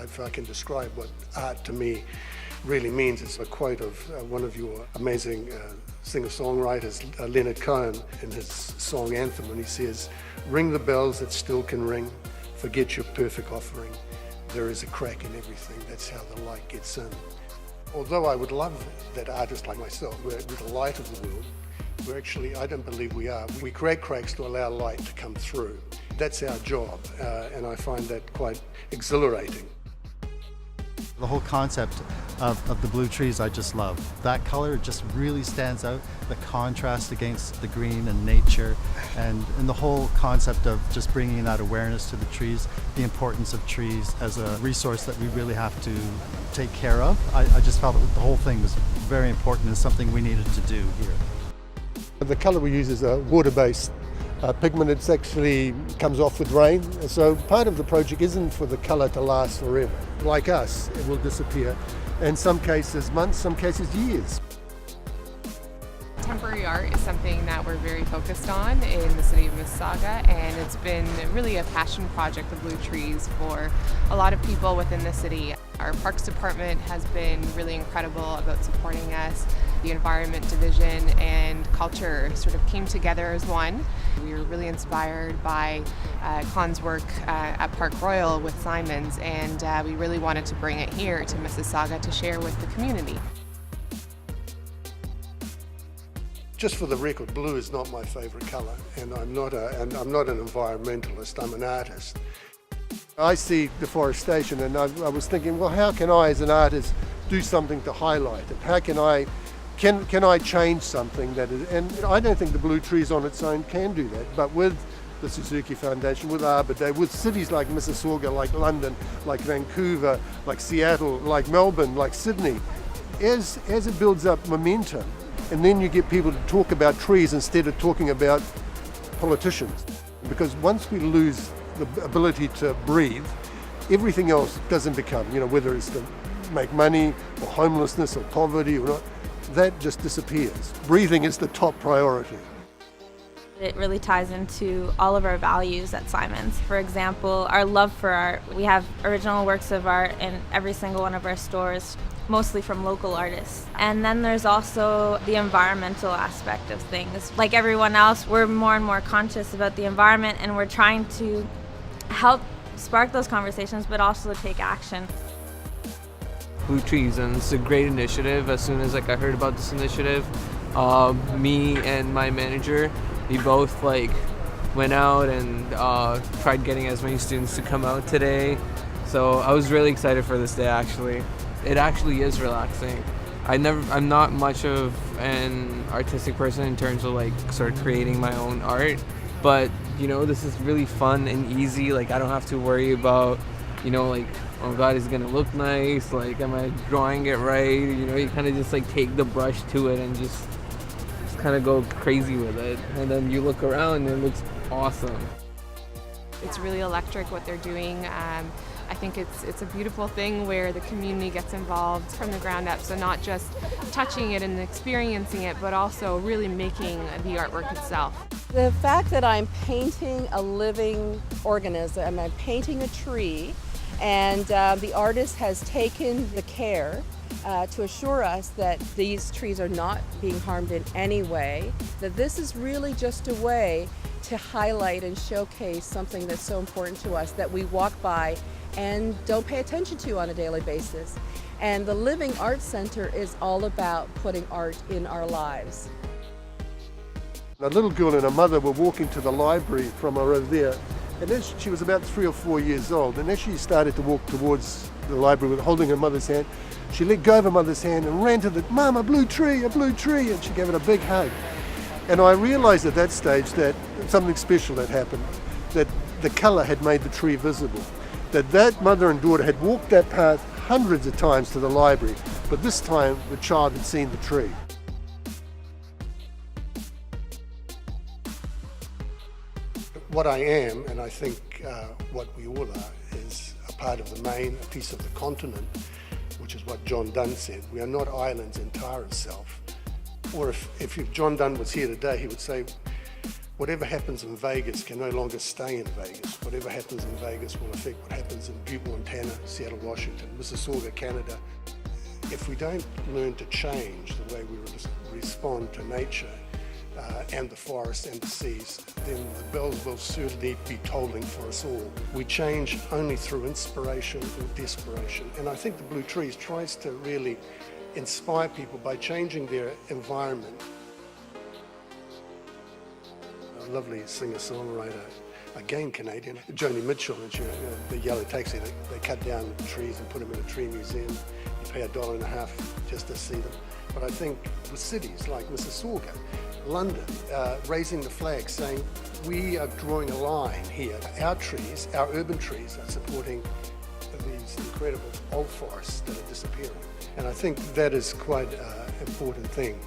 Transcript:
if I can describe what art to me really means, it's a quote of one of your amazing singer-songwriters, Leonard Cohen, in his song Anthem, when he says, "Ring the bells that still can ring, forget your perfect offering. There is a crack in everything, that's how the light gets in." Although I would love that artists like myself were the light of the world, we're actually, I don't believe we are. We create cracks to allow light to come through. That's our job, and I find that quite exhilarating. The whole concept of the blue trees I just love. That color just really stands out, the contrast against the green and nature, and the whole concept of just bringing that awareness to the trees, the importance of trees as a resource that we really have to take care of. I just felt that the whole thing was very important and something we needed to do here. The colour we use is a water-based pigment. It actually comes off with rain, so part of the project isn't for the colour to last forever. Like us, it will disappear, in some cases months, some cases years. Temporary art is something that we're very focused on in the city of Mississauga, and it's been really a passion project, the Blue Trees, for a lot of people within the city. Our Parks Department has been really incredible about supporting us. The Environment Division and Culture sort of came together as one. We were really inspired by Con's work at Park Royal with Simons, and we really wanted to bring it here to Mississauga to share with the community. Just for the record, blue is not my favourite colour, and I'm not an environmentalist, I'm an artist. I see deforestation, and I was thinking, well, how can I as an artist do something to highlight it? How can I change something that is, and I don't think the Blue Trees on its own can do that, but with the Suzuki Foundation, with Arbor Day, with cities like Mississauga, like London, like Vancouver, like Seattle, like Melbourne, like Sydney, as it builds up momentum, and then you get people to talk about trees instead of talking about politicians. Because once we lose the ability to breathe, everything else doesn't become, whether it's to make money or homelessness or poverty or not, that just disappears. Breathing is the top priority. It really ties into all of our values at Simons. For example, our love for art. We have original works of art in every single one of our stores, mostly from local artists. And then there's also the environmental aspect of things. Like everyone else, we're more and more conscious about the environment, and we're trying to help spark those conversations, but also take action. Blue Trees, and it's a great initiative. As soon as I heard about this initiative, me and my manager, we both went out and tried getting as many students to come out today. So I was really excited for this day. It actually is relaxing. I'm not much of an artistic person in terms of sort of creating my own art, but this is really fun and easy. I don't have to worry about oh God, is it gonna look nice? Am I drawing it right? You kind of just take the brush to it and just kind of go crazy with it, and then you look around and it looks awesome. It's really electric what they're doing. I think it's a beautiful thing where the community gets involved from the ground up, so not just touching it and experiencing it, but also really making the artwork itself. The fact that I'm painting a living organism, I'm painting a tree, and the artist has taken the care to assure us that these trees are not being harmed in any way, that this is really just a way to highlight and showcase something that's so important to us that we walk by and don't pay attention to on a daily basis. And the Living Arts Center is all about putting art in our lives. A little girl and her mother were walking to the library from over there, and as she was about 3 or 4 years old, and as she started to walk towards the library with holding her mother's hand, she let go of her mother's hand and ran to the, "Mum, a blue tree," and she gave it a big hug. And I realized at that stage that something special had happened, that the color had made the tree visible, that mother and daughter had walked that path hundreds of times to the library, but this time the child had seen the tree. What I am, and I think what we all are, is a part of the main, a piece of the continent, which is what John Donne said. We are not islands entire of self. Or if John Donne was here today, he would say, Whatever happens in Vegas can no longer stay in Vegas. Whatever happens in Vegas will affect what happens in Butte, Montana, Seattle, Washington, Mississauga, Canada. If we don't learn to change the way we respond to nature and the forests and the seas, then the bells will certainly be tolling for us all. We change only through inspiration or desperation. And I think the Blue Trees tries to really inspire people by changing their environment. A lovely singer-songwriter, again Canadian, Joni Mitchell, and the Yellow Taxi, they cut down the trees and put them in a tree museum. You pay $1.50 just to see them. But I think with cities like Mississauga, London, raising the flag saying, we are drawing a line here. Our trees, our urban trees, are supporting these incredible old forests that are disappearing. And I think that is quite an important thing.